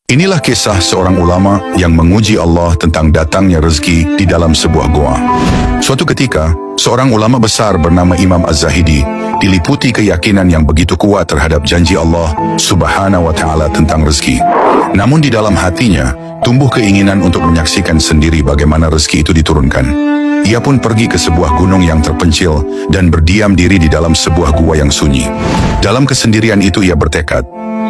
Inilah kisah seorang ulama yang menguji Allah tentang datangnya rezeki di dalam sebuah goa. Suatu ketika, seorang ulama besar bernama Imam Az-Zahidi diliputi keyakinan yang begitu kuat terhadap janji Allah Subhanahu wa Ta'ala tentang rezeki. Namun di dalam hatinya, tumbuh keinginan untuk menyaksikan sendiri bagaimana rezeki itu diturunkan. Ia pun pergi ke sebuah gunung yang terpencil dan berdiam diri di dalam sebuah gua yang sunyi. Dalam kesendirian itu ia bertekad,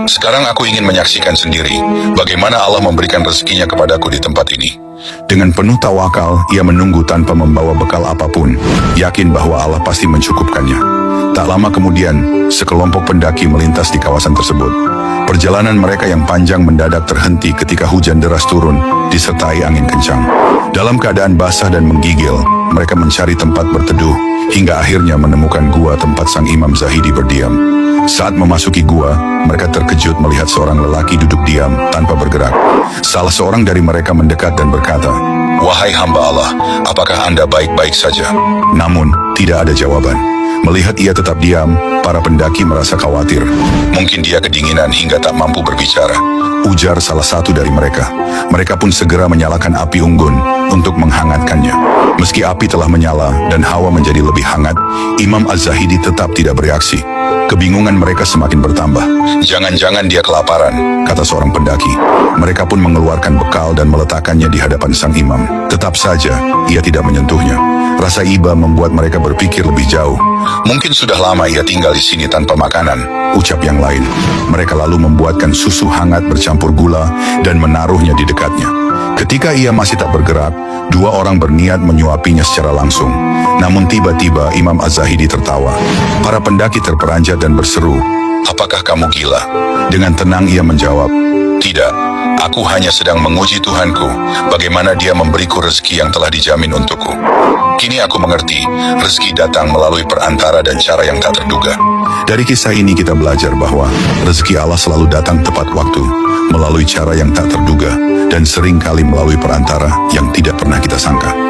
"Sekarang aku ingin menyaksikan sendiri bagaimana Allah memberikan rezekinya kepadaku di tempat ini." Dengan penuh tawakal, ia menunggu tanpa membawa bekal apapun, yakin bahwa Allah pasti mencukupkannya. Tak lama kemudian, sekelompok pendaki melintas di kawasan tersebut. Perjalanan mereka yang panjang mendadak terhenti ketika hujan deras turun, disertai angin kencang. Dalam keadaan basah dan menggigil, mereka mencari tempat berteduh, hingga akhirnya menemukan gua tempat sang Imam Zahidi berdiam. Saat memasuki gua, mereka terkejut melihat seorang lelaki duduk diam tanpa bergerak. Salah seorang dari mereka mendekat dan berkata, "Wahai hamba Allah, apakah Anda baik-baik saja?" Namun, tidak ada jawaban. Melihat ia tetap diam, para pendaki merasa khawatir. Mungkin dia kedinginan hingga tak mampu berbicara, ujar salah satu dari mereka. Mereka pun segera menyalakan api unggun untuk menghangatkannya. Meski api telah menyala dan hawa menjadi lebih hangat, Imam Az-Zahidi tetap tidak bereaksi. Kebingungan mereka semakin bertambah. "Jangan-jangan dia kelaparan," kata seorang pendaki. Mereka pun mengeluarkan bekal dan meletakkannya di hadapan sang imam. Tetap saja, ia tidak menyentuhnya. Rasa iba membuat mereka berpikir lebih jauh. "Mungkin sudah lama ia tinggal di sini tanpa makanan," ucap yang lain. Mereka lalu membuatkan susu hangat bercampur gula dan menaruhnya di dekatnya. Ketika ia masih tak bergerak, dua orang berniat menyuapinya secara langsung. Namun tiba-tiba Imam Az-Zahidi tertawa. Para pendaki terperanjat dan berseru, "Apakah kamu gila?" Dengan tenang ia menjawab, "Tidak, aku hanya sedang menguji Tuhanku, bagaimana dia memberiku rezeki yang telah dijamin untukku. Kini aku mengerti, rezeki datang melalui perantara dan cara yang tak terduga." Dari kisah ini kita belajar bahwa rezeki Allah selalu datang tepat waktu, melalui cara yang tak terduga, dan seringkali melalui perantara yang tidak pernah kita sangka.